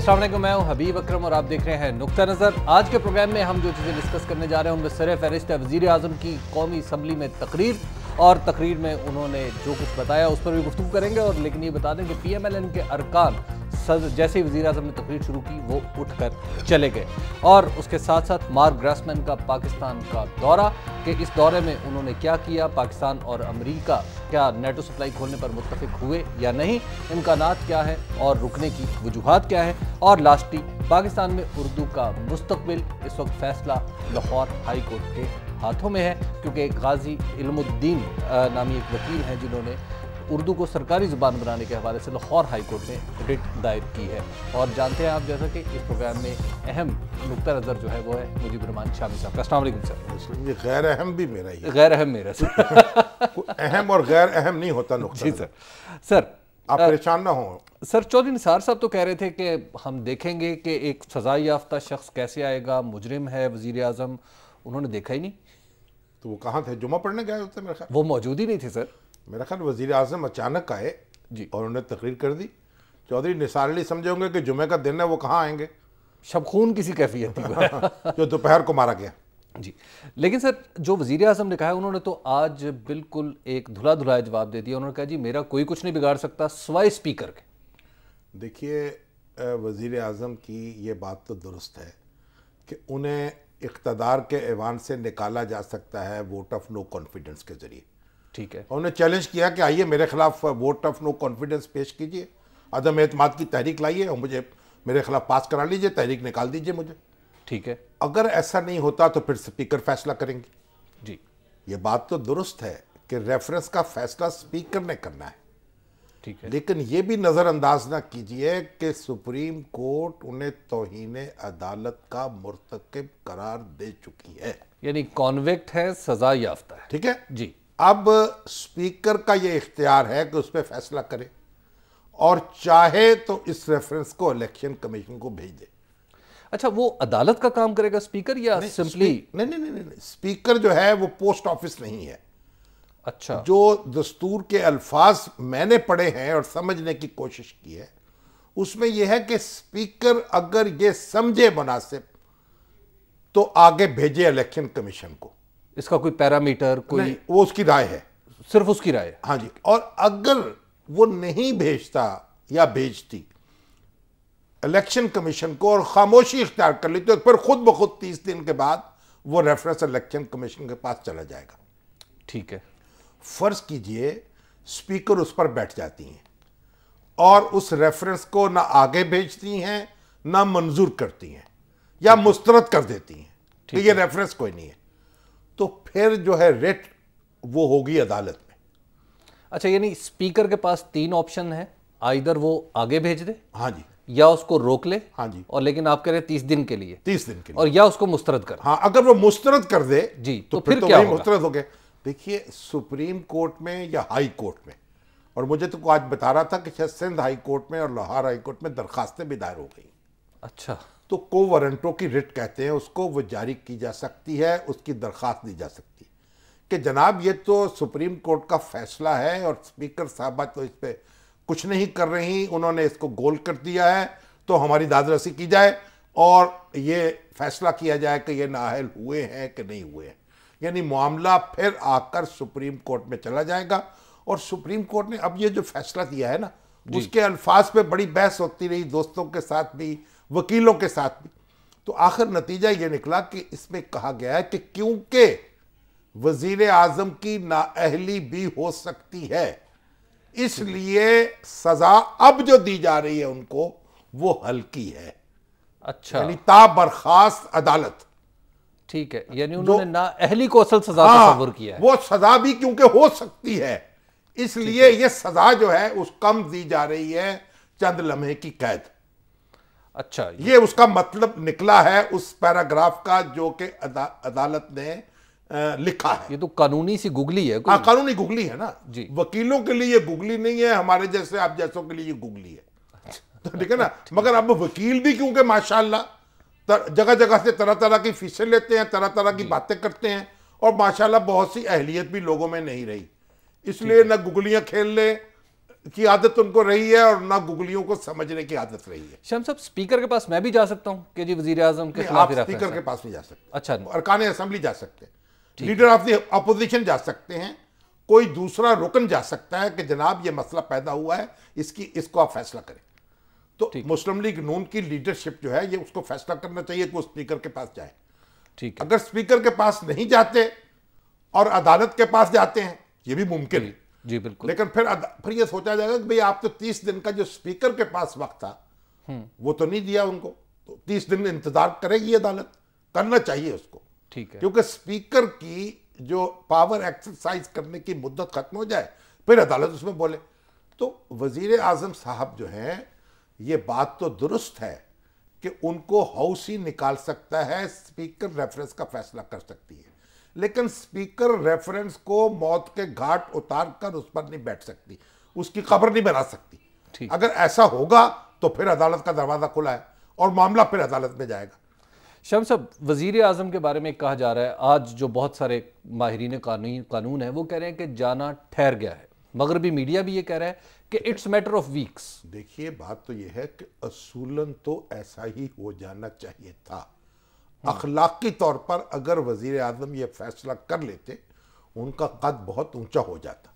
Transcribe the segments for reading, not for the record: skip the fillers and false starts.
अस्सलाम वालेकुम, मैं हूं हबीब अकरम और आप देख रहे हैं नुक्ता नज़र। आज के प्रोग्राम में हम जो चीज़ें डिस्कस करने जा रहे हैं उनमें सर फहरिस्त है वज़ीर आज़म की कौमी असम्बली में तकरीर, और तकरीर में उन्होंने जो कुछ बताया उस पर भी गुफ्तगू करेंगे। और लेकिन ये बता दें कि PMLN के अरकान जैसे ही वज़ीर आज़म ने तकरीर शुरू की वो उठकर चले गए। और उसके साथ साथ मार्क ग्रासमैन का पाकिस्तान का दौरा, कि इस दौरे में उन्होंने क्या किया, पाकिस्तान और अमेरिका क्या नेटो सप्लाई खोलने पर मुत्तफिक हुए या नहीं, इम्कानात क्या है और रुकने की वजूहात क्या है। और लास्टली पाकिस्तान में उर्दू का मुस्तकबिल, इस वक्त फैसला लाहौर हाई कोर्ट के हाथों में है, क्योंकि गाजी इल्मुद्दीन नामी एक वकील हैं जिन्होंने उर्दू को सरकारी ज़ुबान बनाने के हवाले से लाहौर हाई कोर्ट में रिट दायर की है। और जानते हैं आप जैसा कि इस प्रोग्राम में अहम नुक्ता नज़र जो है वो है मुजीबुर रहमान शामी साहब का। अस्सलाम वालेकुम सर। ये गैर अहम भी मेरा ही है। गैर अहम मेरा सर। अहम और गैर अहम नहीं होता नुक्ता। जी सर। सर आप परेशान ना हो। सर चौधरी निसार साहब तो कह रहे थे कि हम देखेंगे कि एक सजा याफ्ता शख्स कैसे आएगा, मुजरिम है वज़ीर आज़म, उन्होंने देखा ही नहीं। तो वो कहाँ थे? जुमा पढ़ने गए होते मेरे ख्याल। वो मौजूद ही नहीं थे सर। मेरा ख्याल वज़ीर आज़म अचानक आए जी और उन्होंने तकरीर कर दी। चौधरी निसार अली समझे होंगे कि जुमे का दिन है, वो कहाँ आएंगे? शबखून किसी कैफियत थी जो दोपहर को मारा गया। जी। लेकिन सर जो वज़ीर आज़म ने कहा है, उन्होंने तो आज बिल्कुल एक धुला धुलाया जवाब दे दिया। उन्होंने कहा जी मेरा कोई कुछ नहीं बिगाड़ सकता सिवाय स्पीकर के। देखिए, वज़ीर आज़म की ये बात तो दुरुस्त है कि उन्हें इक़्तिदार के ऐवान से निकाला जा सकता है वोट ऑफ नो कॉन्फिडेंस के ज़रिए। ठीक है। उन्होंने चैलेंज किया कि आइए मेरे खिलाफ वोट ऑफ नो कॉन्फिडेंस पेश कीजिए, अदम एतमाद की तहरीक लाइए और मुझे मेरे खिलाफ पास करा लीजिए, तहरीक निकाल दीजिए मुझे। ठीक है। अगर ऐसा नहीं होता तो फिर स्पीकर फैसला करेंगे। जी ये बात तो दुरुस्त है कि रेफरेंस का फैसला स्पीकर ने करना है, ठीक है। लेकिन ये भी नज़रअंदाज ना कीजिए कि सुप्रीम कोर्ट उन्हें तौहीन अदालत का मुर्तकिब करार दे चुकी है, यानी कॉन्विक्ट है, सजा याफ्ता है। ठीक है जी। अब स्पीकर का ये इख्तियार है कि उस पर फैसला करे और चाहे तो इस रेफरेंस को इलेक्शन कमीशन को भेज दे। अच्छा, वो अदालत का काम करेगा स्पीकर या सिंपली? नहीं, स्पीकर जो है वो पोस्ट ऑफिस नहीं है। अच्छा। जो दस्तूर के अल्फाज मैंने पढ़े हैं और समझने की कोशिश की है, उसमें यह है कि स्पीकर अगर ये समझे मुनासिब तो आगे भेजे इलेक्शन कमीशन को। इसका कोई पैरामीटर कोई नहीं, वो उसकी राय है, सिर्फ उसकी राय है। हाँ जी। और अगर वो नहीं भेजता या भेजती इलेक्शन कमीशन को और खामोशी इख्तियार कर ली तो फिर खुद ब खुद 30 दिन के बाद वो रेफरेंस इलेक्शन कमीशन के पास चला जाएगा। ठीक है। फर्ज कीजिए स्पीकर उस पर बैठ जाती हैं और उस रेफरेंस को ना आगे भेजती हैं ना मंजूर करती हैं या मुस्तरद कर देती हैं कि ये रेफरेंस कोई नहीं है, तो फिर जो है रिट वो होगी अदालत में। अच्छा, यानी स्पीकर के पास 3 ऑप्शन है, आइदर वो आगे भेज दे, हाँ जी, या उसको रोक ले, हाँ जी, और लेकिन आप कह रहे हैं 30 दिन के लिए, 30 दिन के लिए, और या उसको मुस्तरद कर। हाँ, अगर वो मुस्तरद कर दे जी तो फिर तो क्या वही होगा? मुस्तरद हो गए। देखिए, सुप्रीम कोर्ट में या हाई कोर्ट में, और मुझे तो आज बता रहा था कि शायद सिंध हाई कोर्ट में और लाहौर हाई कोर्ट में दरखास्तें भी दायर हो गई। अच्छा। तो को वारंटों की रिट कहते हैं उसको, वो जारी की जा सकती है, उसकी दरख्वास्त दी जा सकती है कि जनाब ये तो सुप्रीम कोर्ट का फैसला है और स्पीकर साहबा तो इस पर कुछ नहीं कर रही, उन्होंने इसको गोल कर दिया है, तो हमारी दादरसी की जाए और ये फैसला किया जाए कि ये नाअहल हुए हैं कि नहीं हुए हैं। यानी मामला फिर आकर सुप्रीम कोर्ट में चला जाएगा। और सुप्रीम कोर्ट ने अब ये जो फैसला दिया है ना, उसके अल्फाज पे बड़ी बहस होती रही, दोस्तों के साथ भी, वकीलों के साथ भी। तो आखिर नतीजा ये निकला कि इसमें कहा गया है कि क्योंकि वजीर आजम की नाअहली भी हो सकती है, इसलिए सजा अब जो दी जा रही है उनको वो हल्की है। अच्छा, यानी ताबरखास्त अदालत। ठीक है, यानी उन्होंने नाअहली को असल सजा तस्वर किया है। वो सजा भी क्योंकि हो सकती है, इसलिए ये सजा जो है उस कम दी जा रही है, चंद लम्हे की कैद। अच्छा, ये उसका मतलब निकला है उस पैराग्राफ का जो कि अदालत ने लिखा है। ये तो कानूनी सी गुगली है। हाँ, कानूनी गुगली है ना जी। वकीलों के लिए ये गुगली नहीं है, हमारे जैसे आप जैसों के लिए ये गुगली है। तो ठीक है ना। मगर अब वकील भी क्योंकि माशाल्लाह जगह जगह से तरह तरह की फीसें लेते हैं, तरह तरह की बातें करते हैं, और माशाल्लाह बहुत सी अहलियत भी लोगों में नहीं रही, इसलिए न गुगलियां खेल ले की आदत उनको रही है और ना गुगलियों को समझने की आदत रही है। शम्स साहब, स्पीकर के पास मैं भी जा सकता हूं कि जी वजीर आजम के नहीं, खिलाफ आप ही स्पीकर के पास नहीं जा सकते। अच्छा, अरकान असेंबली जा सकते हैं, लीडर ऑफ द अपोजिशन जा सकते हैं, कोई दूसरा रुकन जा सकता है कि जनाब ये मसला पैदा हुआ है, इसको आप फैसला करें। तो मुस्लिम लीग नून की लीडरशिप जो है ये उसको फैसला करना चाहिए कि वो स्पीकर के पास जाए। ठीक है। अगर स्पीकर के पास नहीं जाते और अदालत के पास जाते हैं, ये भी मुमकिन है जी बिल्कुल, लेकिन फिर ये सोचा जाएगा कि भाई आप तो 30 दिन का जो स्पीकर के पास वक्त था वो तो नहीं दिया उनको, तो 30 दिन इंतजार करेगी अदालत, करना चाहिए उसको। ठीक है, क्योंकि स्पीकर की जो पावर एक्सरसाइज करने की मुद्दत खत्म हो जाए फिर अदालत उसमें बोले। तो वजीर आजम साहब जो हैं, ये बात तो दुरुस्त है कि उनको हाउस ही निकाल सकता है, स्पीकर रेफरेंस का फैसला कर सकती है, लेकिन स्पीकर रेफरेंस को मौत के घाट उतार कर उस पर नहीं बैठ सकती, उसकी खबर नहीं बना सकती। अगर ऐसा होगा तो फिर अदालत का दरवाजा खुला है और मामला फिर अदालत में जाएगा। शम्स साहब, वजीर आजम के बारे में कहा जा रहा है, आज जो बहुत सारे माहिरीन कानून है वो कह रहे हैं कि जाना ठहर गया है, मगरबी मीडिया भी ये कह रहा है कि इट्स मैटर ऑफ वीक्स। देखिए, बात तो ये है कि असूलन तो ऐसा ही हो जाना चाहिए था। अखलाकी तौर पर अगर वजीर आजम ये फैसला कर लेते, उनका कद बहुत ऊंचा हो जाता।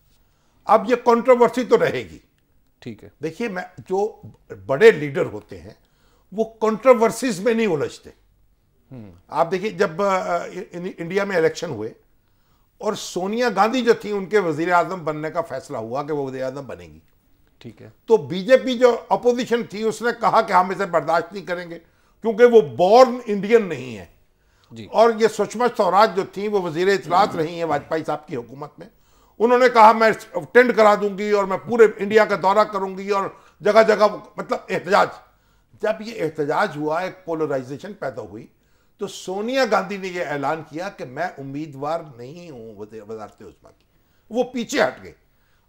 अब ये कंट्रोवर्सी तो रहेगी। ठीक है, देखिए, मैं जो बड़े लीडर होते हैं वो कंट्रोवर्सीज में नहीं उलझते। आप देखिए, जब इंडिया में इलेक्शन हुए और सोनिया गांधी जो थी, उनके वजीर आजम बनने का फैसला हुआ कि वो वजीर आजम बनेगी। ठीक है, तो बीजेपी जो अपोजिशन थी उसने कहा कि हम इसे बर्दाश्त नहीं करेंगे क्योंकि वो बॉर्न इंडियन नहीं है जी। और ये सुषमा स्वराज जो थी वो वजीर इत्तलात रही हैं वाजपेयी साहब की हुकूमत में। उन्होंने कहा मैं टेंड करा दूंगी और मैं पूरे इंडिया का दौरा करूंगी और जगह जगह, मतलब एहतजाज। जब ये एहतजाज हुआ, एक पोलराइजेशन पैदा हुई, तो सोनिया गांधी ने यह ऐलान किया कि मैं उम्मीदवार नहीं हूं वज़ारत उज़्मा की। वो पीछे हट गए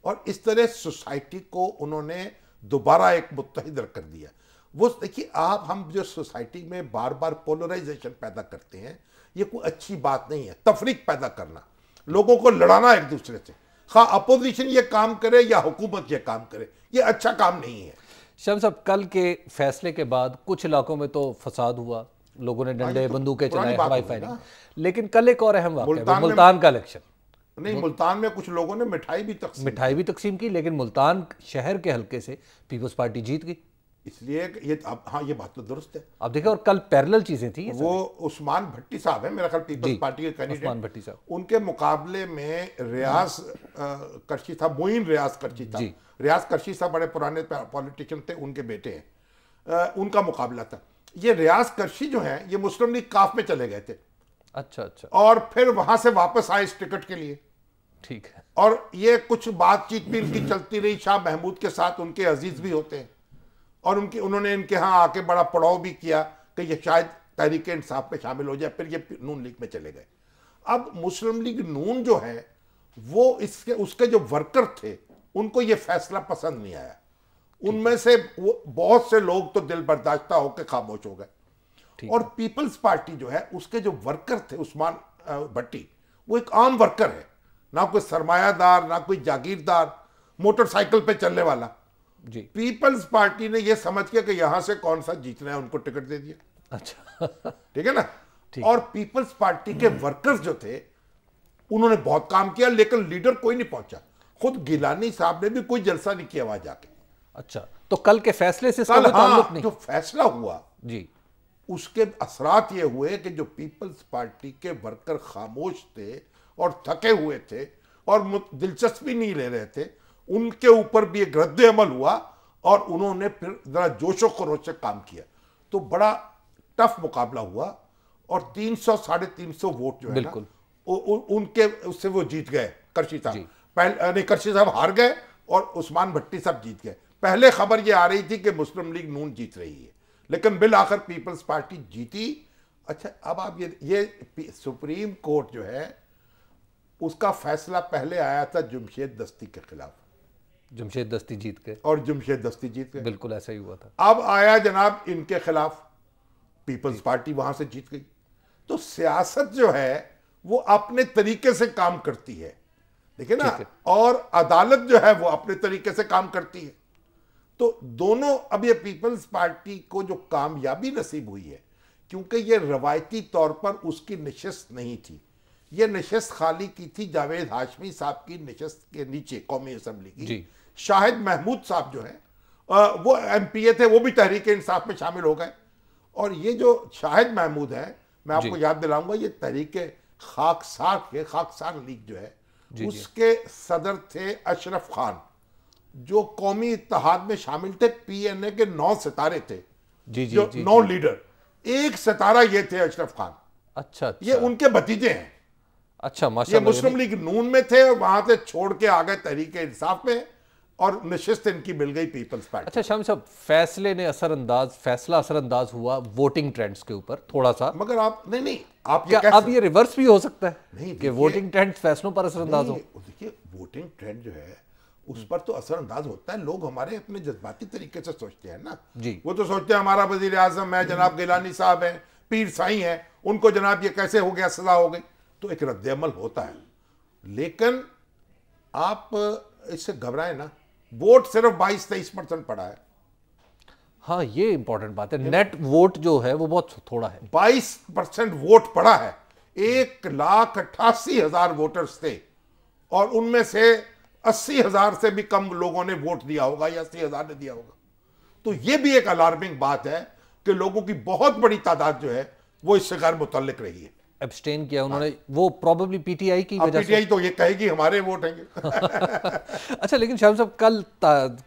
और इस तरह सोसाइटी को उन्होंने दोबारा एक मुत्तहिद कर दिया। वो देखिए, हम जो सोसाइटी में बार बार पोलराइजेशन पैदा करते हैं, ये कोई अच्छी बात नहीं है। तफरीक पैदा करना, लोगों को लड़ाना एक दूसरे से, खा अपोजिशन ये काम करे या हुकूमत ये काम करे, ये अच्छा काम नहीं है। शम्स साहब, कल के फैसले के बाद कुछ इलाकों में तो फसाद हुआ, लोगों ने डंडे बंदूकें चलाए, हवाई फायरिंग, लेकिन कल एक और अहम वाक़या, मुल्तान का इलेक्शन। नहीं, मुल्तान में कुछ लोगों ने मिठाई भी तकसीम की, लेकिन मुल्तान शहर के हल्के से पीपल्स पार्टी जीत गई। इसलिए ये हाँ, ये बात तो दुरुस्त है। आप देखिए, और कल पैरेलल चीजें थी। वो उस्मान भट्टी साहब है मेरा ख्याल, पीपल्स पार्टी के कैंडिडेट। उस्मान भट्टी साहब, उनके उनके मुकाबले में रियाज करशी था, मोइन रियाज करशी था। रियाज करशी साहब बड़े पुराने पॉलिटिशियन थे, उनके बेटे हैं। उनका मुकाबला था। ये रियाज करशी जो है, ये मुस्लिम लीग काफ में चले गए थे। अच्छा अच्छा, और फिर वहां से वापस आए इस टिकट के लिए। ठीक है, और ये कुछ बातचीत भी इनकी चलती रही शाह महमूद के साथ, उनके अजीज भी होते हैं, और उन्होंने इनके यहाँ आके बड़ा पड़ाव भी किया कि ये शायद तहरीक इंसाफ में शामिल हो जाए, फिर ये नून लीग में चले गए। अब मुस्लिम लीग नून जो है वो उसके जो वर्कर थे उनको ये फैसला पसंद नहीं आया। उनमें से वो बहुत से लोग तो दिल बर्दाश्ता होकर खामोश हो गए। और पीपल्स पार्टी जो है, उसके जो वर्कर थे, उस्मान भट्टी, वो एक आम वर्कर है, ना कोई सरमायादार, ना कोई जागीरदार, मोटरसाइकिल पे चलने वाला जी। पीपल्स पार्टी ने यह समझ के कि यहां से कौन सा जीतना है, उनको टिकट दे दिया। अच्छा, ठीक है ना। और पीपल्स पार्टी के वर्कर्स जो थे उन्होंने बहुत काम किया, लेकिन लीडर कोई नहीं पहुंचा। खुद गिलानी साहब ने भी कोई जलसा नहीं किया वहां जाके। अच्छा, तो कल के फैसले से कल हाँ, जो फैसला हुआ जी, उसके असरात ये हुए कि जो पीपल्स पार्टी के वर्कर खामोश थे और थके हुए थे और दिलचस्पी नहीं ले रहे थे, उनके ऊपर भी एक रद्द अमल हुआ और उन्होंने फिर जरा जोशो खरोश से काम किया। तो बड़ा टफ मुकाबला हुआ और 300-350 वोट जो है ना, उनके उससे वो जीत गए। करशी साहब पहले, करशी साहब हार गए और उस्मान भट्टी साहब जीत गए। पहले खबर ये आ रही थी कि मुस्लिम लीग नून जीत रही है, लेकिन बिल आखिर पीपल्स पार्टी जीती। अच्छा, अब आप ये सुप्रीम कोर्ट जो है उसका फैसला पहले आया था जमशेद दस्ती के खिलाफ, जमशेद दस्ती जीत गए और जमशेद दस्ती जीत गए। बिल्कुल ऐसा ही हुआ था। अब आया जनाब इनके खिलाफ, पीपल्स पार्टी वहां से जीत गई। तो सियासत जो है वो अपने तरीके से काम करती है। देखिए ना, और अदालत जो है वो अपने तरीके से काम करती है। तो दोनों, अब ये पीपल्स पार्टी को जो कामयाबी नसीब हुई है, क्योंकि ये रवायती तौर पर उसकी नशिस्त नहीं थी, ये नशिस्त खाली की थी जावेद हाशमी साहब की नशिस्त के नीचे कौमी असम्बली की। शाहिद महमूद साहब जो है वो एमपीए थे, वो भी तहरीक इंसाफ में शामिल हो गए। और ये जो शाहिद महमूद है, मैं आपको याद दिलाऊंगा, ये तहरीक खाकसार लीग जो है उसके सदर थे अशरफ खान, जो कौमी इत्तेहाद में शामिल थे। पीएनए के 9 सितारे थे, जो 9 लीडर, एक सितारा ये थे अशरफ खान। अच्छा, ये उनके भतीजे हैं। अच्छा, माशाअल्लाह। ये मुस्लिम लीग नून में थे और वहां से छोड़ के आ गए तहरीक इंसाफ में, और नशिस्त इनकी मिल गई पीपल्स पार्टी। अच्छा शामी साहब, फैसला असरअंदाज हुआ वोटिंग ट्रेंड्स के ऊपर थोड़ा सा, मगर आप नहीं आप क्या अब ये रिवर्स भी हो सकता है नहीं कि वोटिंग ट्रेंड्स फैसलों पर असरअंदाज हो? देखिए, वोटिंग ट्रेंड जो है उस पर तो असरअंदाज होता है। लोग हमारे अपने जज्बाती तरीके से सोचते हैं ना जी। वो तो सोचते हैं हमारा वजीर आजम है, जनाब गिलानी साहब है, पीर साई है, उनको जनाब ये कैसे हो गया, सजा हो गई, तो एक रद्द-ए-अमल होता है। लेकिन आप इससे घबराएं ना, वोट सिर्फ 22-23% पड़ा है। हाँ, ये इंपॉर्टेंट बात है। नेट वोट जो है वो बहुत थोड़ा है। 22% वोट पड़ा है। 1,88,000 वोटर्स थे और उनमें से 80,000 से भी कम लोगों ने वोट दिया होगा या 80,000 ने दिया होगा। तो ये भी एक अलार्मिंग बात है कि लोगों की बहुत बड़ी तादाद जो है वो इससे गैर मुतल्लिक रही है, एब्सटेन किया उन्होंने। वो प्रोबेबली पीटीआई की वजह से। पीटीआई तो ये कहेगी हमारे वोट हैं। अच्छा, लेकिन शाम साहब,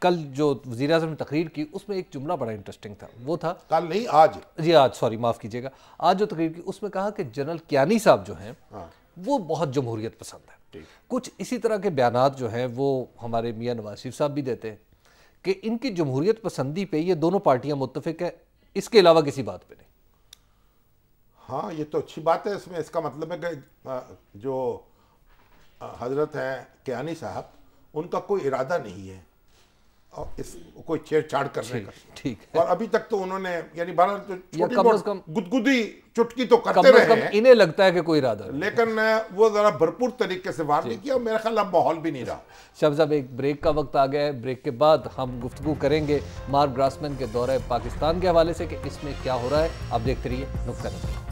कल जो वज़ीर आज़म ने तकरीर की उसमें एक जुमला बड़ा इंटरेस्टिंग था। वो था, कल नहीं आज जी आज, सॉरी माफ़ कीजिएगा, आज जो तकरीर की उसमें कहा कि जनरल कियानी साहब जो हैं वो बहुत जमहूरियत पसंद है। कुछ इसी तरह के बयानात जो हैं वो हमारे मियाँ नवाज शरीफ साहब भी देते हैं कि इनकी जमहूरियत पसंदी पे ये दोनों पार्टियां मुत्तफिक है, इसके अलावा किसी बात पे नहीं। हाँ, ये तो अच्छी बात है। इसमें इसका मतलब है कि जो हजरत हैं कियानी साहब, उनका कोई इरादा नहीं है और इस कोई छेड़छाड़ करने का। ठीक है। और अभी तक तो उन्होंने, यानी बारह तो छोटी कम से कम गुदगुदी चुटकी तो करते रहे हैं, इन्हें लगता है कि कोई इरादा नहीं, लेकिन वो जरा भरपूर तरीके से वार नहीं किया। मेरा ख्याल अब माहौल भी नहीं रहा। शब साहब, एक ब्रेक का वक्त आ गया है। ब्रेक के बाद हम गुफ्तगू करेंगे मार्क ग्रासमैन के दौरे पाकिस्तान के हवाले से कि इसमें क्या हो रहा है। आप देखते रहिए नुक्ता नज़र।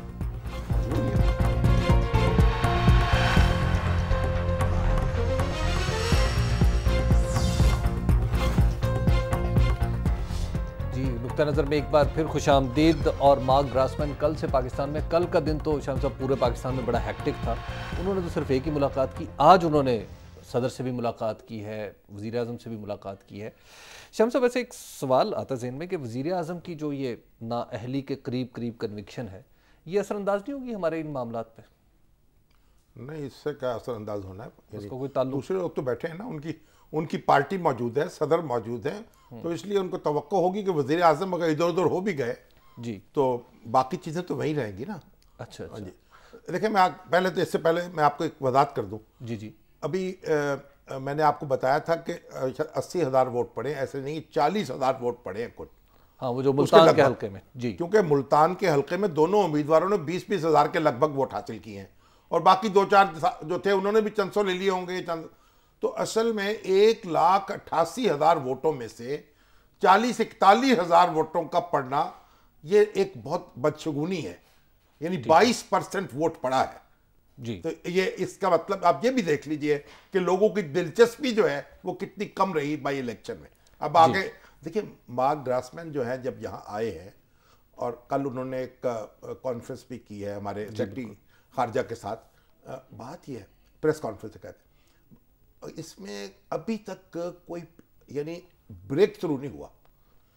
नुक्ता नज़र में एक बार फिर खुशामदीद। और मार्क ग्रासमैन कल से पाकिस्तान में, कल का दिन तो शाम साहब पूरे पाकिस्तान में बड़ा हेक्टिक था। उन्होंने तो सिर्फ एक ही मुलाकात की, आज उन्होंने सदर से भी मुलाकात की है, वज़ीर आज़म से भी मुलाकात की है। शाम साहब, वैसे एक सवाल आता ज़हन में कि वज़ीर आज़म की जो ये नाअहली के करीब करीब कन्विक्शन है, ये असरअंदाज नहीं होगी हमारे इन मामलात पे? नहीं, इससे क्या असरअंदाज होना है, उसको कोई ताल्लुक? दूसरे लोग तो बैठे हैं ना, उनकी पार्टी मौजूद है, सदर मौजूद है, तो इसलिए उनको तवक्को होगी कि वज़ीर आज़म अगर इधर उधर हो भी गए जी तो बाकी चीज़ें तो वही रहेंगी ना। अच्छा जी, देखिए, मैं पहले तो इससे पहले मैं आपको एक वजाहत कर दूं। जी जी। अभी मैंने आपको बताया था कि 80,000 वोट पड़े, ऐसे नहीं 40,000 वोट पड़े हैं कुल। हाँ, वो जो मुल्तान के हल्के में जी, क्योंकि मुल्तान के हल्के में दोनों उम्मीदवारों ने 20-20 हज़ार के लगभग वोट हासिल किए हैं और बाकी 2-4 जो थे उन्होंने भी चंद सौ ले लिए होंगे। तो असल में 1,88,000 वोटों में से 40-41,000 वोटों का पड़ना ये एक बहुत बदशगुनी है, यानी 22% वोट पड़ा है जी। तो ये इसका मतलब आप ये भी देख लीजिए कि लोगों की दिलचस्पी जो है वो कितनी कम रही बाई इलेक्शन में। अब आगे देखिए, मार्क ग्रासमैन जो है जब यहाँ आए हैं और कल उन्होंने एक कॉन्फ्रेंस भी की है हमारे सेक्रेटरी खारजा के साथ, बात ये है, प्रेस कॉन्फ्रेंस कहते हैं, इसमें अभी तक कोई यानी ब्रेक थ्रू नहीं हुआ।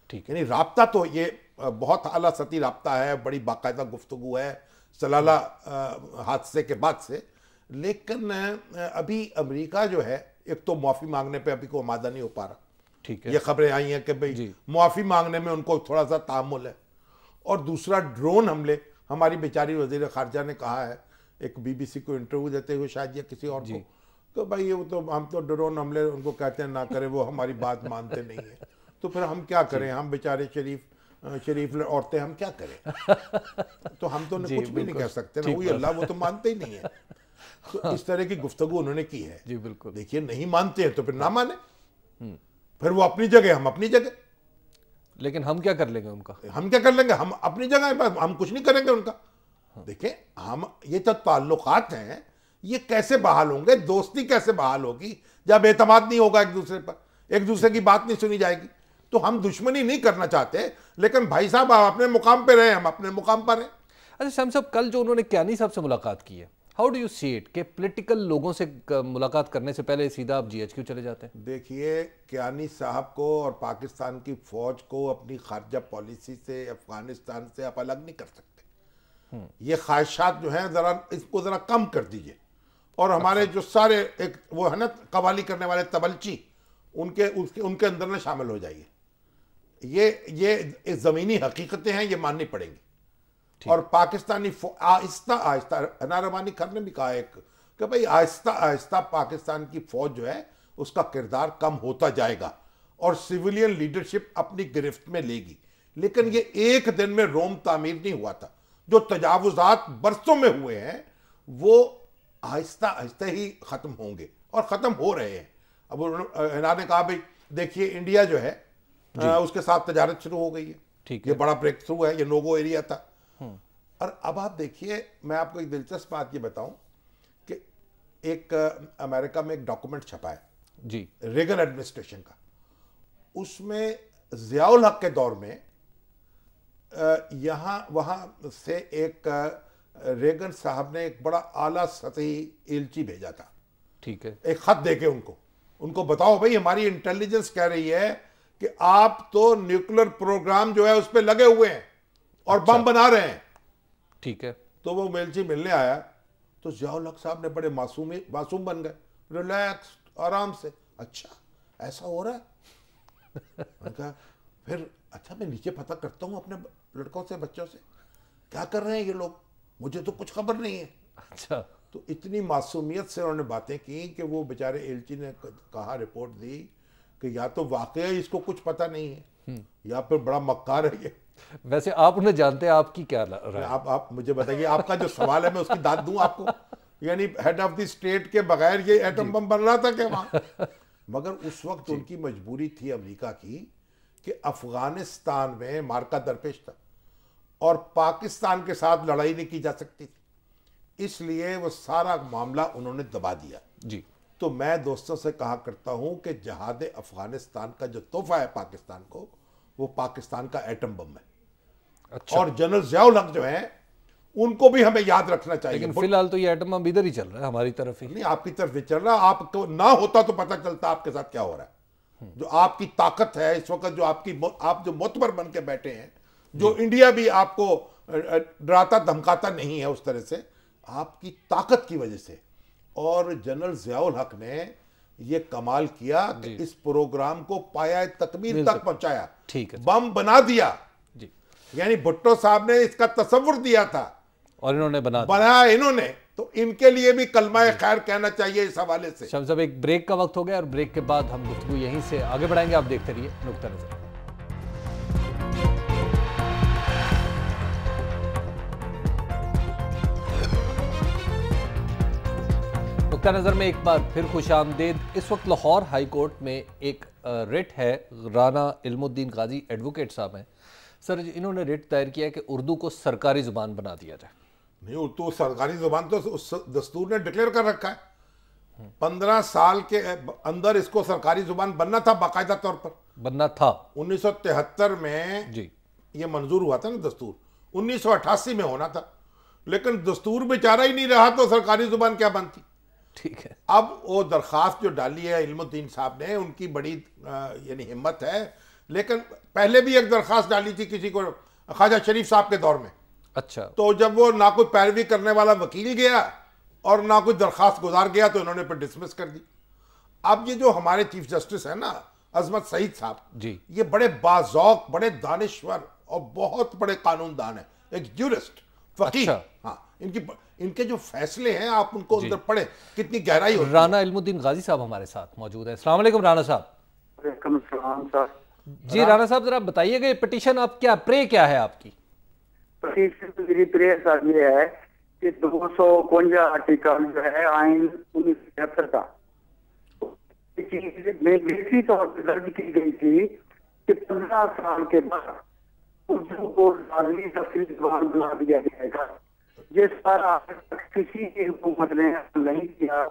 ठीक, यानी राब्ता तो ये बहुत आला सतही राब्ता है, बड़ी बाकायदा गुफ्तगू है सलाला हादसे के बाद से, लेकिन अभी अमेरिका जो है, एक तो माफ़ी मांगने पे अभी को आमादा नहीं हो पा रहा। ठीक है, ये खबरें आई हैं कि भाई माफ़ी मांगने में उनको थोड़ा सा तामुल है। और दूसरा, ड्रोन हमले, हमारी बेचारी वज़ीर ख़ारजा ने कहा है एक बीबीसी को इंटरव्यू देते हुए, शायद या किसी और को, तो भाई ये तो हम तो ड्रोन हमले उनको कहते हैं ना करें, वो हमारी बात मानते नहीं है, तो फिर हम क्या करें, हम बेचारे शरीफ औरतें हम क्या करें। तो हम तो कुछ भी नहीं कह सकते ना, वही अल्लाह, वो तो मानते ही नहीं है। तो इस तरह की गुफ्तगू उन्होंने की है। जी बिल्कुल। देखिए, नहीं मानते हैं तो फिर ना माने, फिर वो अपनी जगह, हम अपनी जगह। लेकिन हम क्या कर लेंगे उनका? हम क्या कर लेंगे? हम अपनी जगह पर, हम कुछ नहीं करेंगे उनका। देखिए, हम ये तो ताल्लुकात हैं, ये कैसे बहाल होंगे? दोस्ती कैसे बहाल होगी जब एतमाद नहीं होगा एक दूसरे पर, एक दूसरे की बात नहीं सुनी जाएगी? तो हम दुश्मनी नहीं करना चाहते, लेकिन भाई साहब आप अपने मुकाम पे रहे, हम अपने मुकाम पर हैं। अच्छा शाम साहब, कल जो उन्होंने कियानी साहब से मुलाकात की है, how do you see it? कि पॉलिटिकल लोगों से मुलाकात करने से पहले सीधा आप GHQ चले जाते हैं? देखिए, कियानी साहब को और पाकिस्तान की फौज को अपनी खारजा पॉलिसी से, अफगानिस्तान से आप अलग नहीं कर सकते। ये ख्वाहिशात जो हैं, जरा इसको जरा कम कर दीजिए। और हमारे जो सारे एक वो है ना कवाली करने वाले तबलची, उनके अंदर में शामिल हो जाइए। ये ज़मीनी हकीकतें हैं, ये माननी पड़ेंगी। और पाकिस्तानी आहिस्ता आहिस्ता, अनारवानी खर ने भी कहा एक कि भाई आहिस्ता आहिस्ता पाकिस्तान की फौज जो है उसका किरदार कम होता जाएगा और सिविलियन लीडरशिप अपनी गिरफ्त में लेगी। लेकिन ये एक दिन में रोम तामीर नहीं हुआ था। जो तजावुजात बरसों में हुए हैं वो आहिस्ता आहिस्ता ही ख़त्म होंगे और ख़त्म हो रहे हैं। अब इन्होंने कहा भाई देखिए, इंडिया जो है उसके साथ तजारत शुरू हो गई है। ठीक ये है। बड़ा ब्रेक थ्रू है, ये नोगो एरिया था। और अब आप देखिए, मैं आपको एक दिलचस्प बात ये बताऊं कि एक अमेरिका में एक डॉक्यूमेंट छपा है जी, रेगन एडमिनिस्ट्रेशन का। उसमें ज़ियाउल हक के दौर में यहाँ वहाँ से एक रेगन साहब ने एक बड़ा आला सतही एलची भेजा था। ठीक है। एक खत देके उनको बताओ भाई, हमारी इंटेलिजेंस कह रही है कि आप तो न्यूक्लियर प्रोग्राम जो है उस पर लगे हुए हैं और बम बना रहे हैं। ठीक है। तो वो मेलची मिलने आया तो ज़ियाउल हक साहब ने बड़े मासूम बन गए, रिलैक्स, आराम से। अच्छा, ऐसा हो रहा है? कहा फिर अच्छा, मैं नीचे पता करता हूँ अपने लड़कों से, बच्चों से, क्या कर रहे हैं ये लोग, मुझे तो कुछ खबर नहीं है। अच्छा। तो इतनी मासूमियत से उन्होंने बातें की कि वो बेचारे एलची ने कहा, रिपोर्ट दी कि या तो वाकई इसको कुछ पता नहीं है या फिर बड़ा मक्कार है ये। वैसे आप उन्हें जानते हैं, आपकी क्या राय? आप मुझे बताइए, आपका जो सवाल है मैं उसकी दाद दूं आपको? यानी हेड ऑफ द स्टेट के बगैर ये एटम बम बन रहा था क्या वहां? मगर उस वक्त उनकी मजबूरी थी अमेरिका की कि अफगानिस्तान में मार्का दरपेश था और पाकिस्तान के साथ लड़ाई नहीं की जा सकती थी, इसलिए वो सारा मामला उन्होंने दबा दिया। जी। तो मैं दोस्तों से कहा करता हूं कि जहाद अफगानिस्तान का जो तोहफा है पाकिस्तान को, वो पाकिस्तान का एटम बम है। अच्छा। और जनरल ज़ियाउल हक जो है उनको भी हमें याद रखना चाहिए। लेकिन फिलहाल तो ये एटम बम इधर ही चल रहा है, हमारी तरफ ही। नहीं, आपकी तरफ भी चल रहा, आपको ना होता तो पता चलता आपके साथ क्या हो रहा है। जो आपकी ताकत है इस वक्त, जो आप जो मोतबर बन के बैठे हैं, जो इंडिया भी आपको डराता धमकाता नहीं है उस तरह से, आपकी ताकत की वजह से। और जनरल ज़ियाउल हक ने ये कमाल किया कि इस प्रोग्राम को पाया तकमील तक पहुंचाया। ठीक है। बम बना दिया जी। यानी भुट्टो साहब ने इसका तसव्वुर दिया था और इन्होंने बनाया इन्होंने, तो इनके लिए भी कलमा खैर कहना चाहिए इस हवाले से। शम्स साहब, एक ब्रेक का वक्त हो गया और ब्रेक के बाद हम गुफ्तगू यहीं से आगे बढ़ाएंगे। आप देखते रहिए नुक्ता नज़र। नुक्ता नज़र में एक बार फिर खुशामदीद। इस वक्त लाहौर हाई कोर्ट में एक रिट है, राना इल्मुद्दीन गाजी एडवोकेट साहब हैं। सर, इन्होंने रिट दायर किया कि उर्दू को सरकारी ज़ुबान बना दिया जाए। नहीं, उर्दू सरकारी ज़ुबान तो उस दस्तूर ने डिक्लेयर कर रखा है। 15 साल के अंदर इसको सरकारी ज़ुबान बनना था, बाकायदा तौर पर बनना था। 1973 में जी, ये मंजूर हुआ था ना दस्तूर, 1988 में होना था, लेकिन दस्तूर बेचारा ही नहीं रहा तो सरकारी ज़ुबान क्या बनती। ठीक है। अब वो दरख्वास्त जो डाली है इल्मुद्दीन साहब ने, उनकी बड़ी यानी हिम्मत है, लेकिन पहले भी एक दरख्वास्त डाली थी किसी को, ख्वाजा शरीफ साहब के दौर में। अच्छा। तो जब वो ना कोई पैरवी करने वाला वकील गया और ना कोई दरख्वास्त गुजार गया तो इन्होंने फिर डिसमिस कर दी। अब ये जो हमारे चीफ जस्टिस है ना, अजमत सईद साहब जी, ये बड़े बाज़ौक, बड़े दानिश्वर और बहुत बड़े कानूनदान है, एक ज्यूरिस्ट, फकीह। अच्छा। हाँ, इनके जो फैसले हैं आप उनको अंदर पढ़े, कितनी गहराई होती है। राना इल्मुद्दीन गाजी साहब हमारे साथ मौजूद है। अस्सलाम वालेकुम राना साहब। वालेकुम सलाम सर। जी राना साहब, जरा बताइएगा ये पिटीशन आप क्या है आपकी? पिटीशन मेरी प्रेयर सर ये है ये 252 आर्टिकल जो है आइन 1973 का, ये चीज में बेसिक तौर पर दर्ज की गई थी कि 15 साल के बाद उर्दू को लाजमी तफसील जबान बना दिया जाएगा। ये सारा किसी की हुकूमत ने नहीं किया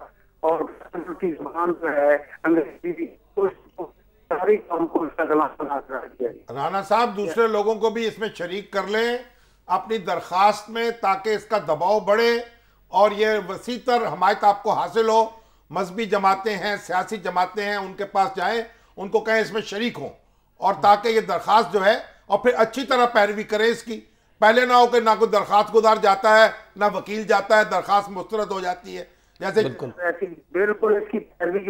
और की जबान जो है अंग्रेजी उसको सारी काम को बना कर दिया। राणा साहब दूसरे लोगों को भी इसमें शरीक कर लें अपनी दरखास्त में, ताकि इसका दबाव बढ़े और ये वसीतर हमायत आपको हासिल हो। मजहबी जमातें हैं, सियासी जमातें हैं, उनके पास जाएं, उनको कहें इसमें शरीक हों, और ताकि ये दरखास्त जो है और फिर अच्छी तरह पैरवी करें इसकी। पहले ना हो कि ना कोई दरखास्त गुजार जाता है ना वकील जाता है, दरखास्त मुस्तरद हो जाती है। जैसे बिल्कुल इसकी पैरवी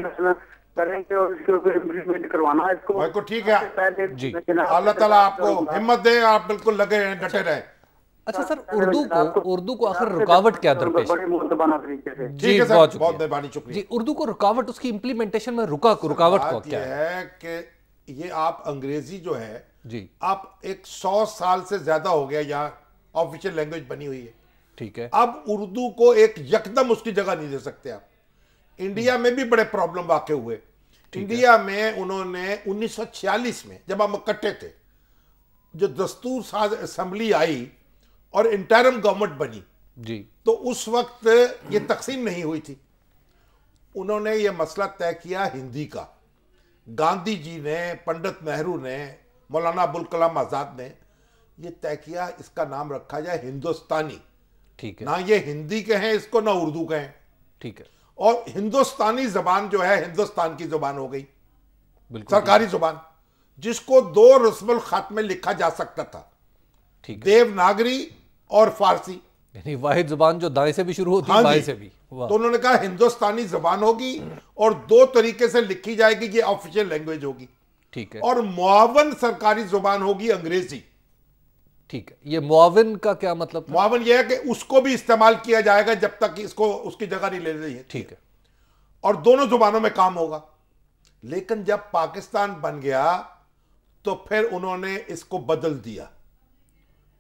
करेंगे और इसके ऊपर इम्प्लीमेंट करवाना है इसको। ठीक है, अल्लाह ताला आपको हिम्मत दे, आप बिल्कुल लगे रहें, डटे रहें। अच्छा सर, उर्दू को आखिर रुकावट क्या दरपेश? ठीक है सर, बहुत मेहरबानी, शुक्रिया जी। उर्दू को रुकावट, उसकी इम्प्लीमेंटेशन में रुकावट क्या है कि ये आप अंग्रेजी जो है जी, आप 100 साल से ज्यादा हो गया यहाँ ऑफिशियल लैंग्वेज बनी हुई है, ठीक है। अब उर्दू को एक यकदम उसकी जगह नहीं दे सकते आप। इंडिया में भी बड़े प्रॉब्लम वाक़े हुए। इंडिया में उन्होंने 1946 में जब हम इकट्ठे थे, जो दस्तूर साज असेंबली आई और इंटरिम गवर्नमेंट बनी जी, तो उस वक्त ये तकसीम नहीं हुई थी। उन्होंने ये मसला तय किया हिंदी का। गांधी जी ने, पंडित नेहरू ने, मौलाना अबुल कलाम आजाद ने ये तय किया इसका नाम रखा जाए हिंदुस्तानी। ठीक है, ना ये हिंदी कहें इसको, ना उर्दू कहें। ठीक है। और हिंदुस्तानी जबान जो है हिंदुस्तान की जुबान हो गई, सरकारी जुबान, जिसको 2 रस्मुल खत में लिखा जा सकता था, देवनागरी और फारसी, यानी वाहिद जुबान जो दाएं से भी शुरू होती है, बाएं से भी। तो उन्होंने कहा हिंदुस्तानी जुबान होगी और 2 तरीके से लिखी जाएगी, ये ऑफिशियल लैंग्वेज होगी, ठीक है। और मुआवन सरकारी जुबान होगी अंग्रेजी। ठीक है, ये मुआविन का क्या मतलब? मुआविन यह है कि उसको भी इस्तेमाल किया जाएगा जब तक इसको उसकी जगह नहीं ले रही है, ठीक है, और दोनों जुबानों में काम होगा। लेकिन जब पाकिस्तान बन गया तो फिर उन्होंने इसको बदल दिया,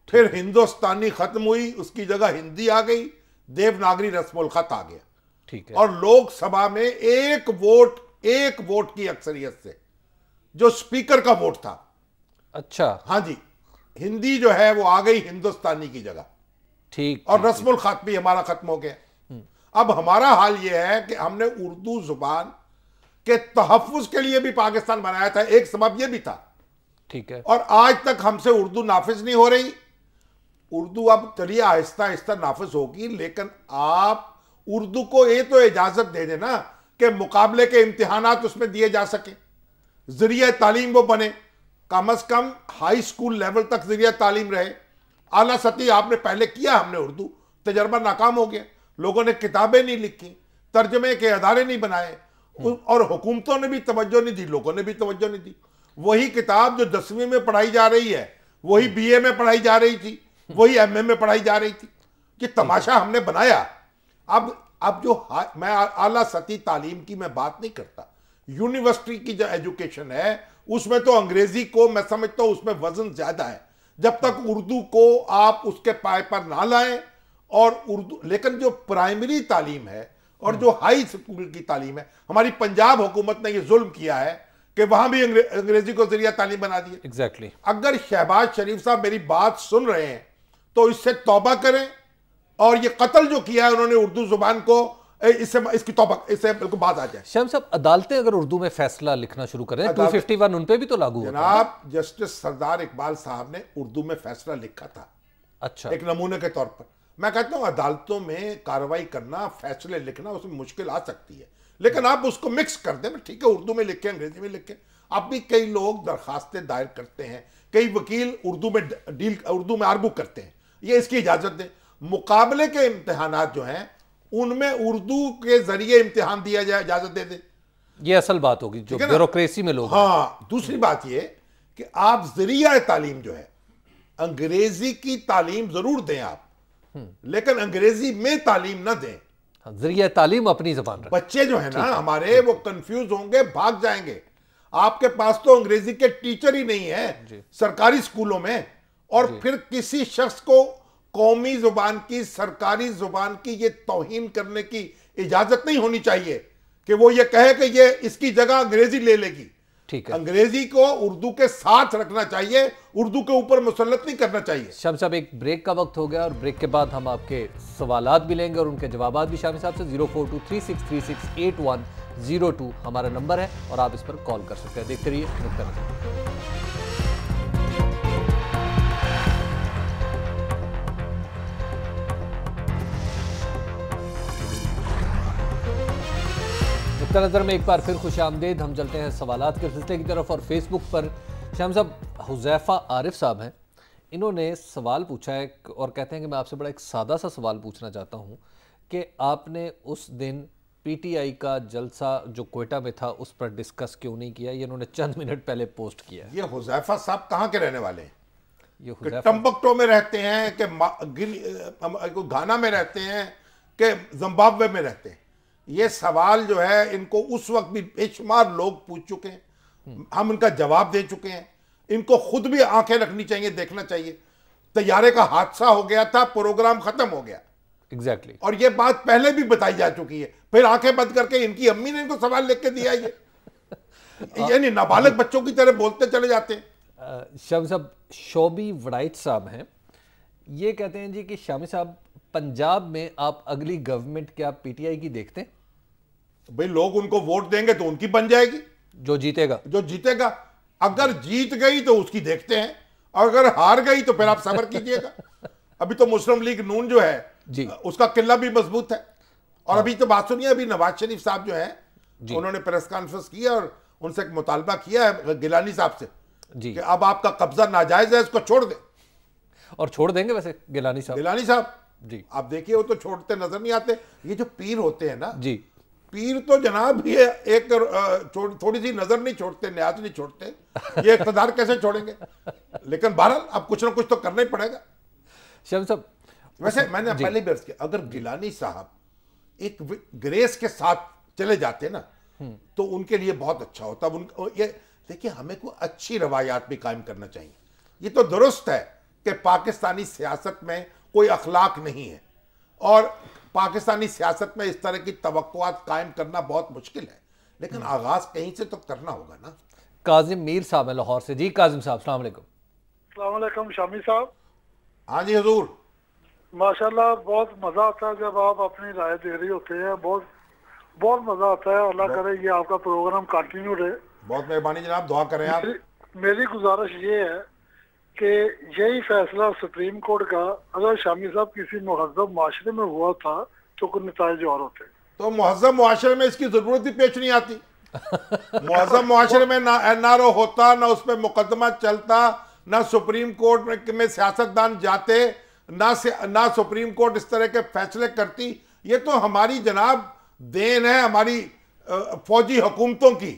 फिर हिंदुस्तानी खत्म हुई, उसकी जगह हिंदी आ गई, देवनागरी रस्मुल खत आ गया, ठीक है। और लोकसभा में एक वोट की अक्सरियत से, जो स्पीकर का वोट था, अच्छा, हाँ जी, हिंदी जो है वो आ गई हिंदुस्तानी की जगह, ठीक, और रस्मुल खत भी हमारा खत्म हो गया। अब हमारा हाल यह है कि हमने उर्दू जुबान के तहफ्फुज के लिए भी पाकिस्तान बनाया था, एक सबब यह भी था, ठीक है, और आज तक हमसे उर्दू नाफिज नहीं हो रही। उर्दू अब चलिए आहिस्ता आहिस्ता नाफिज होगी, लेकिन आप उर्दू को ये तो इजाजत दे देना कि मुकाबले के इम्तिहानात उसमें दिए जा सके, जरिया तालीम वो बने, कम अज कम हाई स्कूल लेवल तक जरिया तालीम रहे। आला सतही आपने पहले किया, हमने उर्दू, तजर्बा नाकाम हो गया, लोगों ने किताबें नहीं लिखी, तर्जमे के अदारे नहीं बनाए, और हुकूमतों ने भी तवज्जो नहीं दी, लोगों ने भी तवज्जो नहीं दी। वही किताब जो 10वीं में पढ़ाई जा रही है, वही BA में पढ़ाई जा रही थी, वही MA में पढ़ाई जा रही थी। कि तमाशा हमने बनाया। अब जो मैं आला सतही तालीम की मैं बात नहीं करता, यूनिवर्सिटी की जो एजुकेशन है उसमें तो अंग्रेजी को मैं समझता हूं उसमें वजन ज्यादा है, जब तक उर्दू को आप उसके पाए पर ना लाएं। और उर्दू, लेकिन जो प्राइमरी तालीम है और जो हाई स्कूल की तालीम है, हमारी पंजाब हुकूमत ने यह जुल्म किया है कि वहां भी अंग्रेजी को जरिया तालीम बना दिया। एग्जैक्टली। अगर शहबाज शरीफ साहब मेरी बात सुन रहे हैं तो इससे तौबा करें, और ये कत्ल जो किया है उन्होंने उर्दू जुबान को, इसकी तौबा, इससे बिल्कुल बात आ जाए। शम साहब, अदालतें अगर उर्दू में फैसला लिखना शुरू करें, 251 उन पे भी तो लागू होता है। जनाब, जस्टिस सरदार इकबाल साहब ने उर्दू में फैसला लिखा था, अच्छा, एक नमूने के तौर पर। मैं कहता हूं अदालतों में कार्रवाई करना, फैसले लिखना, उसमें मुश्किल आ सकती है, लेकिन आप उसको मिक्स कर दें, ठीक है, उर्दू में लिखें, अंग्रेजी में लिखें। अब भी कई लोग दरखास्तें दायर करते हैं, कई वकील उर्दू में आर्गू करते हैं, ये इसकी इजाजत दें। मुकाबले के इम्तिहानात जो हैं उनमें उर्दू के जरिए इम्तिहान दिया जाए, इजाजत दे दे, ये असल बात होगी जो ब्यूरोक्रेसी में लोग। हाँ, दूसरी बात ये कि आप जरिया तालीम जो है, अंग्रेजी की तालीम जरूर दें आप, लेकिन अंग्रेजी में तालीम ना दें। जरिया तालीम अपनी जबान रखें। बच्चे जो है ना हमारे, वो कंफ्यूज होंगे, भाग जाएंगे। आपके पास तो अंग्रेजी के टीचर ही नहीं है सरकारी स्कूलों में, और फिर किसी शख्स को कौमी जुबान की, सरकारी जुबान की ये तौहीन करने की इजाजत नहीं होनी चाहिए कि वो ये कहे कि ये इसकी जगह अंग्रेजी ले लेगी। ठीक है, अंग्रेजी को उर्दू के साथ रखना चाहिए, उर्दू के ऊपर मुसल्लत नहीं करना चाहिए। शामी साहब एक ब्रेक का वक्त हो गया और ब्रेक के बाद हम आपके सवालात भी लेंगे और उनके जवाबात भी शामी साहब से। 042363680102 हमारा नंबर है और आप इस पर कॉल कर सकते हैं। देखते रहिए नुक्ता नज़र। नुक्ता नज़र में एक बार फिर खुशामदीद। हम चलते हैं सवालात के सिलसिले की तरफ और फेसबुक पर शाम साहब हुज़ैफ़ा आरिफ साहब हैं, इन्होंने सवाल पूछा है और कहते हैं कि मैं आपसे बड़ा एक सादा सा सवाल पूछना चाहता हूं कि आपने उस दिन पीटीआई का जलसा जो क्वेटा में था उस पर डिस्कस क्यों नहीं किया। ये इन्होंने चंद मिनट पहले पोस्ट किया है। ये हुज़ैफ़ा साहब कहाँ के रहने वाले हैं? ये कि हुज़ैफ़ा टम्बकटो में रहते हैं कि घाना में रहते हैं कि जिम्बाब्वे में रहते हैं? ये सवाल जो है इनको उस वक्त भी बेशुमार लोग पूछ चुके हैं, हम इनका जवाब दे चुके हैं। इनको खुद भी आंखें रखनी चाहिए, देखना चाहिए। तैयारे का हादसा हो गया था, प्रोग्राम खत्म हो गया। एग्जैक्टली और ये बात पहले भी बताई जा चुकी है, फिर आंखें बंद करके इनकी अम्मी ने इनको सवाल लिख के दिया। ये यानी नाबालिग बच्चों की तरह बोलते चले जाते हैं। शामी साहब शोबी वड़ाइट साहब हैं, ये कहते हैं जी कि शामी साहब पंजाब में आप अगली गवर्नमेंट क्या पीटीआई की देखते हैं? भाई लोग उनको वोट देंगे तो उनकी बन जाएगी, जो जीतेगा। जो जीतेगा। अगर जीत गई तो उसकी देखते हैं, अगर हार गई तो फिर आप सब्र कीजिएगा। अभी तो मुस्लिम लीग नून जो है जी, उसका किला भी मजबूत है। और अभी तो बात सुनिए, अभी नवाज शरीफ साहब जो है उन्होंने प्रेस कॉन्फ्रेंस किया और उनसे एक मुतालबा किया है गिलानी साहब से जी कि अब आपका कब्जा नाजायज है, इसको छोड़ दे। और छोड़ देंगे वैसे गिलानी साहब जी। आप देखिए वो तो छोड़ते नजर नहीं आते। ये जो पीर होते हैं ना जी, पीर तो जनाब ये एक थोड़ी सी नजर नहीं छोड़ते, न्याज नहीं छोड़ते। ये इख्तिदार कैसे छोड़ेंगे? लेकिन बहरहाल अब कुछ ना कुछ तो करना ही पड़ेगा। शामी साहब वैसे मैंने पहले भी अर्ज किया, अगर गिलानी साहब एक ग्रेस के साथ चले जाते ना तो उनके लिए बहुत अच्छा होता। ये देखिए, हमें कोई अच्छी रवायात भी कायम करना चाहिए। ये तो दुरुस्त है कि पाकिस्तानी सियासत में कोई अखलाक नहीं है और पाकिस्तानी सियासत में इस तरह की तवक्कुआत कायम करना बहुत मुश्किल है, लेकिन आगाज कहीं से तो करना होगा ना। काजिम मीर साहब है लाहौर से। जी काजिम साहब अस्सलाम वालेकुम। अस्सलाम वालेकुम शामी साहब। हाँ जी हजूर। माशाल्लाह बहुत मजा आता है जब आप अपनी राय दे रहे होते हैं, बहुत बहुत मजा आता है। अल्लाह करे ये आपका प्रोग्राम कंटिन्यू रहे। बहुत मेहरबानी जनाब, दुआ करें आप। मेरी गुजारिश ये है कि यही फैसला सुप्रीम कोर्ट का अगर शामी साहब किसी महज़ब माशरे में हुआ था तो कुछ नतीजे और होते। तो महज़ब मुआशरे में इसकी जरूरत भी पेश नहीं आती। महज़ब मुआशरे में ना एनआरओ होता, ना उस पर मुकदमा चलता, ना सुप्रीम कोर्ट में सियासतदान जाते, ना सुप्रीम कोर्ट इस तरह के फैसले करती। ये तो हमारी जनाब देन है हमारी फौजी हुकूमतों की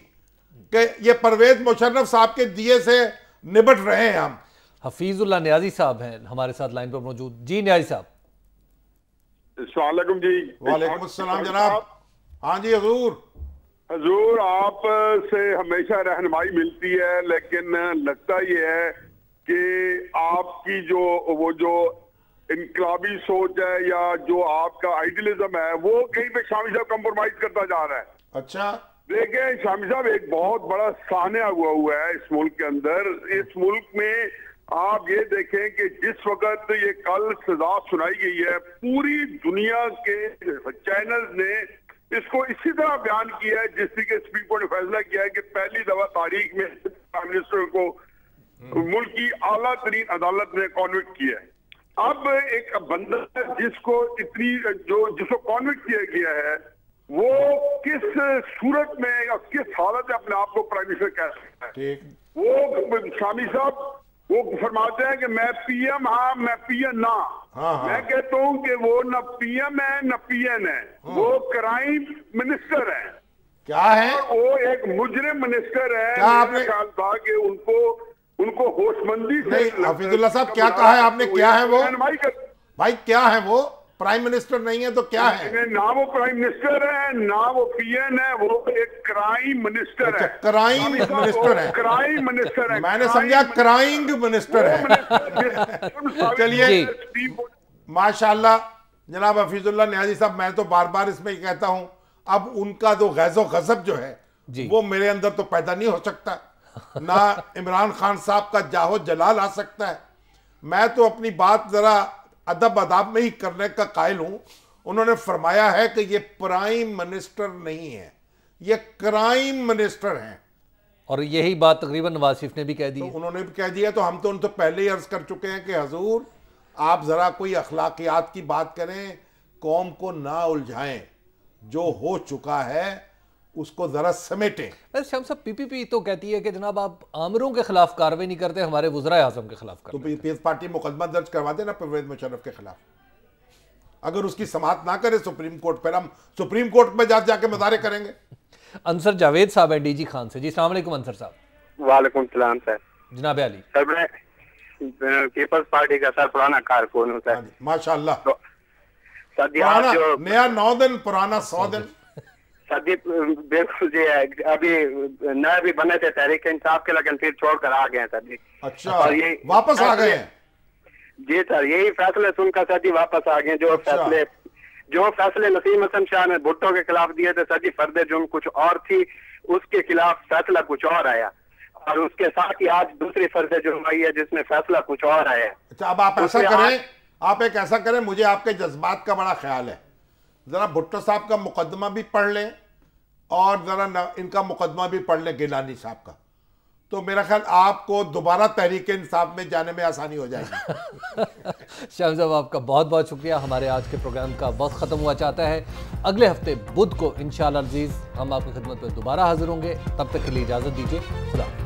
कि ये परवेज मुशर्रफ साहब के दिए से निबट रहे हैं हम। हफीजुल्लाह न्याजी साहब हैं हमारे साथ लाइन पर मौजूद। जी न्याजी साहब। अस्सलाम वालेकुम जी। वालेकुम अस्सलाम जनाब। हाँ जी हजूर। हजूर आप से हमेशा रहनुमाई मिलती है, लेकिन लगता ये है कि आपकी जो इनकलाबी सोच है या जो आपका आइडियलिज्म है वो कहीं पे शामी साहब कंप्रोमाइज करता जा रहा है। अच्छा देखें शामी साहब, एक बहुत बड़ा सान्या हुआ है इस मुल्क के अंदर। इस मुल्क में आप ये देखें कि जिस वक्त ये कल सजा सुनाई गई है, पूरी दुनिया के चैनल ने इसको इसी तरह बयान किया है जिस तरीके सुप्रीम कोर्ट ने फैसला किया है कि पहली दफा तारीख में प्राइम मिनिस्टर को मुल्क की आला तरीन अदालत ने कॉन्विक्ट किया है। अब एक बंदा जिसको कॉन्विक्ट किया गया है वो किस सूरत में और किस हालत में अपने आप को प्राइम मिनिस्टर कह सकता है? वो शामी साहब वो फरमाते हैं कि मैं पीएम हाँ मैं पीएन ना। हाँ। मैं कहता हूँ कि वो न पीएम है न पीएन है, वो क्राइम मिनिस्टर है। क्या है? वो एक मुजरिम मिनिस्टर है। क्या आपने ख्याल था कि उनको होशमंदी से नहीं, हफीजुल्लाह साहब क्या कहा है आपने? क्या है वो भाई? क्या है वो? प्राइम मिनिस्टर नहीं है तो क्या है? ना वो प्राइम मिनिस्टर है ना वो पीएन है, वो एक क्राइम मिनिस्टर है। क्राइम मिनिस्टर है। क्राइम मिनिस्टर है। मैंने समझा क्राइम मिनिस्टर है। चलिए माशाल्लाह जनाब हफीजुल्लाह न्याजी साहब, मैं तो बार बार इसमें ही कहता हूं, अब उनका जो गैज़ो गज़ब जो है वो मेरे अंदर तो पैदा नहीं हो सकता, ना इमरान खान साहब का जाहो जलाल आ सकता है। मैं तो अपनी बात जरा अदब अदाब में ही करने का कायल हूं। उन्होंने फरमाया है कि ये प्राइम मिनिस्टर नहीं है, ये क्राइम मिनिस्टर हैं, और यही बात तकरीबन नवाज शरीफ ने भी कह दी। तो उन्होंने भी कह दिया, तो हम तो उनसे पहले ही अर्ज कर चुके हैं कि हजूर आप जरा कोई अखलाकियात की बात करें, कौम को ना उलझाएं, जो हो चुका है उसको जरा समेटें। वैसे शाम साहब, पीपीपी तो कहती है कि जनाब आप आमिरों के खिलाफ कार्रवाई नहीं करते, हमारे वज़राए आज़म के खिलाफ तो करते। पीपल्स पार्टी मुकदमा दर्ज करवा देना परवेज मुशर्रफ के खिलाफ। अगर उसकी समाअत ना करे सुप्रीम कोर्ट पर, हम सुप्रीम कोर्ट में जाके मुजाहरे करेंगे। अंसर जावेद साहब हैं डीजी खान से। जी अस्सलाम वालेकुम अंसर साहब। वालेकुम सलाम सर। जनाब अली। सर मैं पीपल्स पार्टी का सर पुराना कारकुन हूँ सर। माशाल्लाह। तो पुराना नया 9 दिन, पुराना 100 दिन। सदी बिल्कुल जी, अभी नए भी बने थे तहरीक इंसाफ के, लेकिन फिर छोड़कर आ गए सर जी। अच्छा, और ये वापस आ गए हैं? जी सर, यही फैसले सुनकर सर जी वापस आ गए। जो फैसले नसीम हसन शाह ने भुट्टो के खिलाफ दिए थे सर जी, फर्द जुर्म कुछ और थी, उसके खिलाफ फैसला कुछ और आया, और उसके साथ ही आज दूसरी फर्द जुर्म आई है जिसमें फैसला कुछ और आया। अच्छा, अब आप ऐसा करें, आप एक ऐसा करें, मुझे आपके जज्बात का बड़ा ख्याल है, जरा भुट्टो साहब का मुकदमा भी पढ़ लें और जरा इनका मुकदमा भी पढ़ लें गिलानी साहब का, तो मेरा ख्याल आपको दोबारा तहरीक इंसाफ में जाने में आसानी हो जाएगी। शाम साहब आपका बहुत बहुत शुक्रिया। हमारे आज के प्रोग्राम का वक्त ख़त्म हुआ चाहता है। अगले हफ्ते बुध को इंशाअल्लाह अज़ीज़ हम आपकी खिदमत में दोबारा हाजिर होंगे। तब तक के लिए इजाज़त दीजिए। खुदा।